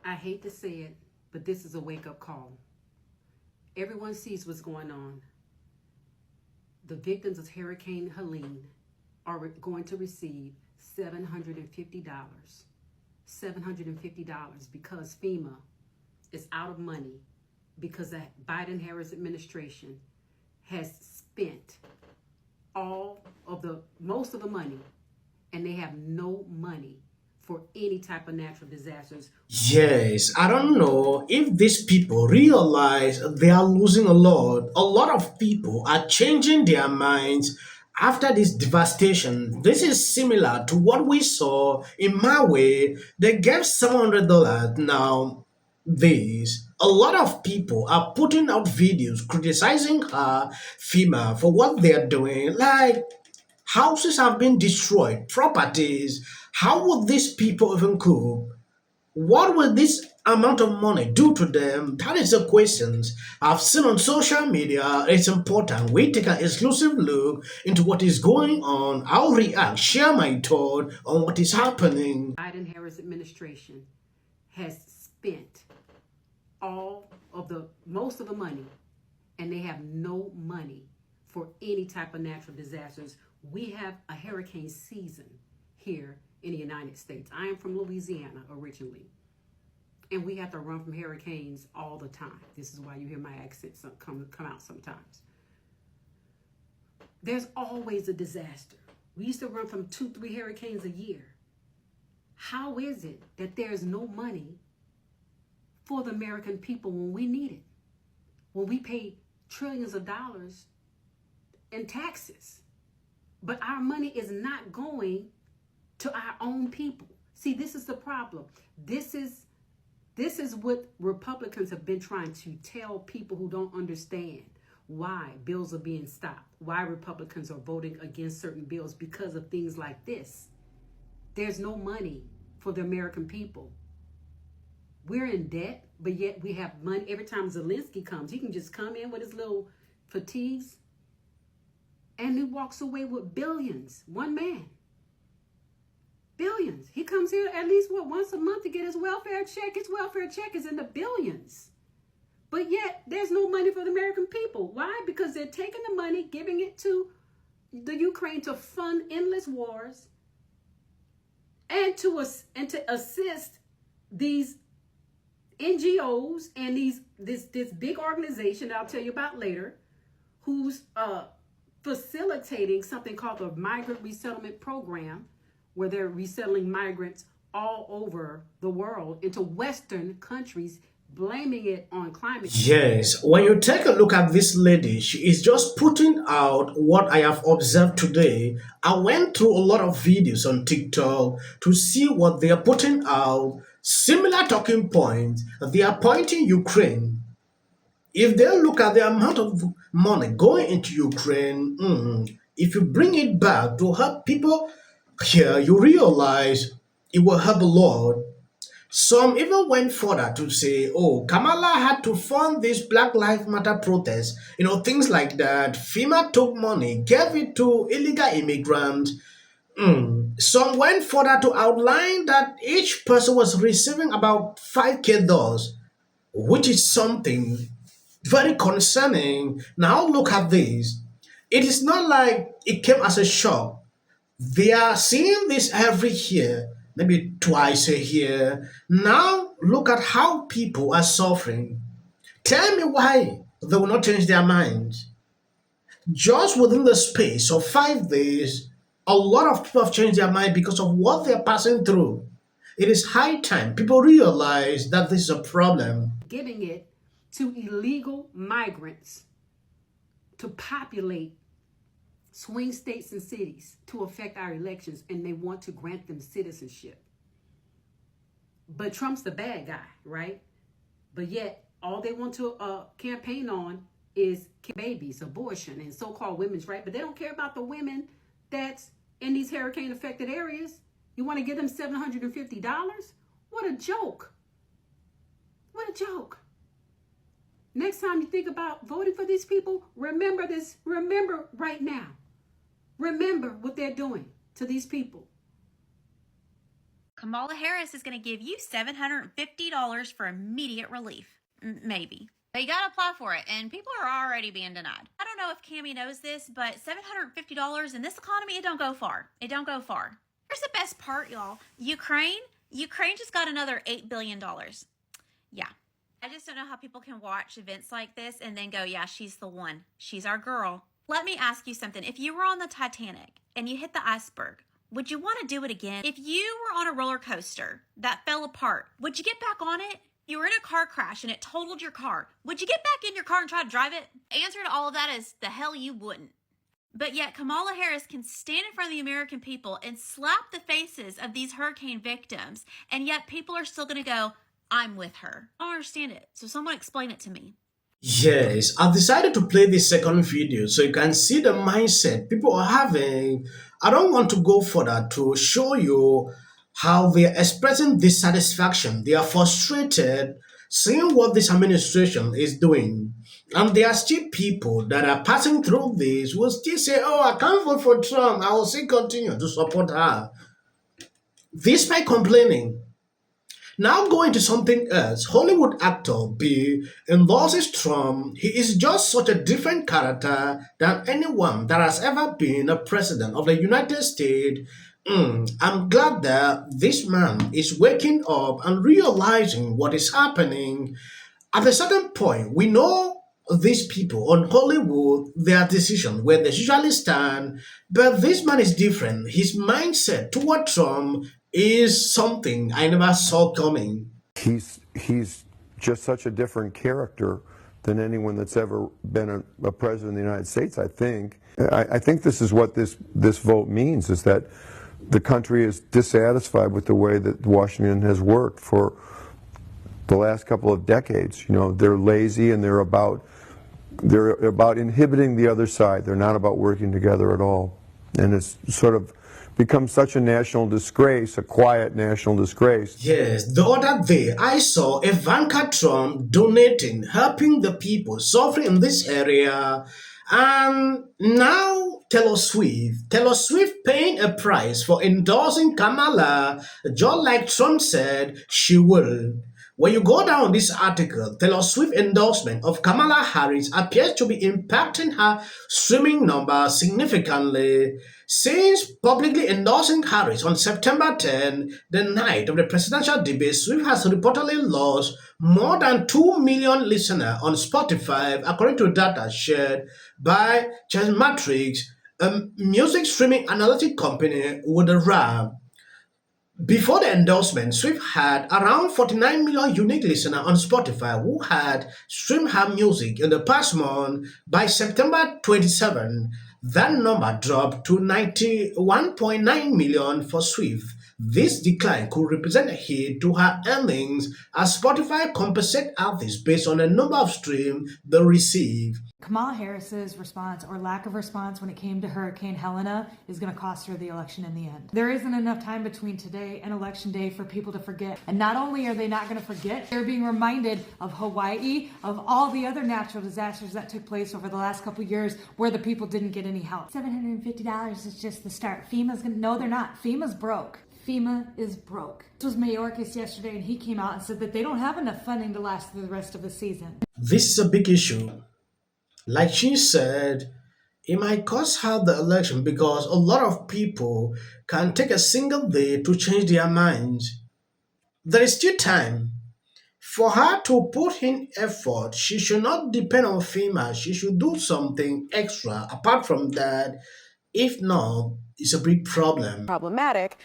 I hate to say it, but this is a wake-up call. Everyone sees what's going on. The victims of Hurricane Helene are going to receive $750. $750 because FEMA is out of money because the Biden-Harris administration has spent most of the money, and they have no money for any type of natural disasters. Yes, I don't know if these people realize they are losing a lot. A lot of people are changing their minds after this devastation. This is similar to what we saw in my way. They gave $700 now. This a lot of people are putting out videos criticizing her FEMA for what they are doing. Like houses have been destroyed, properties. How would these people even cope? What will this amount of money do to them? That is the questions I've seen on social media. It's important we take an exclusive look into what is going on. I'll react, share my thought on what is happening. Biden-Harris administration has spent most of the money, and they have no money for any type of natural disasters. We have a hurricane season here in the United States. I am from Louisiana originally, and we have to run from hurricanes all the time. This is why you hear my accent come out sometimes. There's always a disaster. We used to run from 2-3 hurricanes a year. How is it that there's no money for the American people when we need it? When we pay trillions of dollars in taxes, but our money is not going to our own people. See, this is the problem. This is what Republicans have been trying to tell people who don't understand why bills are being stopped, why Republicans are voting against certain bills because of things like this. There's no money for the American people. We're in debt, but yet we have money. Every time Zelensky comes, he can just come in with his little fatigues, and he walks away with billions. One man. Billions. He comes here at least, once a month to get his welfare check. His welfare check is in the billions. But yet, there's no money for the American people. Why? Because they're taking the money, giving it to the Ukraine to fund endless wars and to assist these NGOs and this big organization that I'll tell you about later, who's facilitating something called the Migrant Resettlement Program, where they're resettling migrants all over the world into Western countries, blaming it on climate change. Yes, when you take a look at this lady, she is just putting out what I have observed today. I went through a lot of videos on TikTok to see what they are putting out. Similar talking points. They are pointing Ukraine. If they look at the amount of money going into Ukraine, if you bring it back to help people here, you realize it will help a lot. Some even went further to say, oh, Kamala had to fund this Black Lives Matter protest, things like that. FEMA took money, gave it to illegal immigrants. Some went further to outline that each person was receiving about $5,000, which is something very concerning. Now look at this. It is not like it came as a shock. They are seeing this every year, maybe twice a year. Now look at how people are suffering. Tell me why they will not change their minds. Just within the space of 5 days, a lot of people have changed their mind because of what they're passing through. It is high time people realize that this is a problem. Giving it to illegal migrants to populate swing states and cities to affect our elections, and they want to grant them citizenship. But Trump's the bad guy, right? But yet, all they want to campaign on is babies, abortion, and so-called women's rights. But they don't care about the women that's in these hurricane-affected areas. You want to give them $750? What a joke. What a joke. Next time you think about voting for these people, remember this. Remember right now. Remember what they're doing to these people. Kamala Harris is going to give you $750 for immediate relief. Maybe. But you got to apply for it, and people are already being denied. I don't know if Cammie knows this, but $750 in this economy, it don't go far. It don't go far. Here's the best part, y'all. Ukraine just got another $8 billion. Yeah. I just don't know how people can watch events like this and then go, yeah, she's the one. She's our girl. Let me ask you something. If you were on the Titanic and you hit the iceberg, would you want to do it again? If you were on a roller coaster that fell apart, would you get back on it? You were in a car crash and it totaled your car. Would you get back in your car and try to drive it? The answer to all of that is the hell you wouldn't. But yet Kamala Harris can stand in front of the American people and slap the faces of these hurricane victims, and yet people are still going to go, I'm with her. I don't understand it. So someone explain it to me. Yes, I've decided to play this second video so you can see the mindset people are having. I don't want to go further to show you how they are expressing dissatisfaction. They are frustrated seeing what this administration is doing. And there are still people that are passing through this will still say, oh, I can't vote for Trump. I will still continue to support her. Despite complaining. Now going to something else, Hollywood actor B endorses Trump. He is just such a different character than anyone that has ever been a president of the United States. I'm glad that this man is waking up and realizing what is happening. At a certain point, we know these people on Hollywood, their decision, where they usually stand, but this man is different. His mindset toward Trump is something I never saw coming. He's just such a different character than anyone that's ever been a president of the United States, I think. I think this is what this vote means, is that the country is dissatisfied with the way that Washington has worked for the last couple of decades. You know, they're lazy and they're about inhibiting the other side. They're not about working together at all. And it's sort of become such a national disgrace, a quiet national disgrace. Yes, the other day I saw Ivanka Trump donating, helping the people suffering in this area. And now Taylor Swift paying a price for endorsing Kamala, just like Trump said she will. When you go down this article, Taylor Swift endorsement of Kamala Harris appears to be impacting her streaming numbers significantly. Since publicly endorsing Harris on September 10, the night of the presidential debate, Swift has reportedly lost more than 2 million listeners on Spotify, according to data shared by Chartmetric, a music streaming analytic company with a rap. Before the endorsement, Swift had around 49 million unique listeners on Spotify who had streamed her music in the past month. By September 27, that number dropped to 91.9 million for Swift. This decline could represent a hit to her earnings as Spotify compensates artists based on the number of streams they receive. Kamala Harris's response or lack of response when it came to Hurricane Helene is going to cost her the election in the end. There isn't enough time between today and Election Day for people to forget. And not only are they not going to forget, they're being reminded of Hawaii, of all the other natural disasters that took place over the last couple of years where the people didn't get any help. $750 is just the start. No, they're not. FEMA's broke. FEMA is broke. This was Mayorkas yesterday, and he came out and said that they don't have enough funding to last through the rest of the season. This is a big issue. Like she said, it might cost her the election because a lot of people can take a single day to change their minds. There is still time. For her to put in effort, she should not depend on FEMA. She should do something extra apart from that. If not, it's a big problem. Problematic.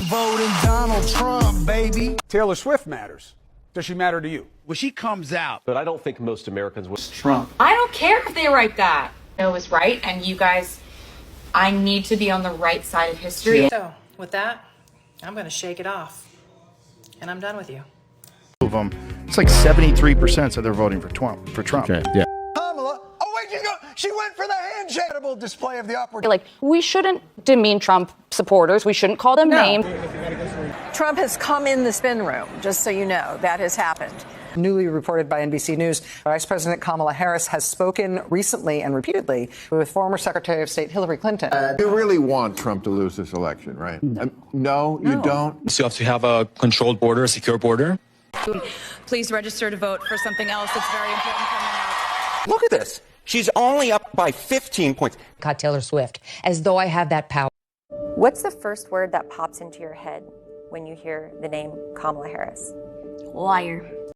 Voting Donald Trump, baby. Taylor Swift matters. Does she matter to you? When she comes out. But I don't think most Americans would. Trump. I don't care if they write that. I was right, and you guys, I need to be on the right side of history. So, with that, I'm going to shake it off. And I'm done with you. Of them, it's like 73% said they're voting for Trump. Okay, yeah. Kamala, oh wait, she went for the handshake. Display of the opportunity. Like, we shouldn't demean Trump supporters. We shouldn't call them names. Trump has come in the spin room, just so you know. That has happened. Newly reported by NBC News, Vice President Kamala Harris has spoken recently and repeatedly with former Secretary of State Hillary Clinton. You really want Trump to lose this election, right? No, you don't. So you have to have a controlled border, a secure border. Please register to vote for something else that's very important coming up. Look at this. She's only up by 15 points. Caught Taylor Swift, as though I have that power. What's the first word that pops into your head when you hear the name Kamala Harris? Liar.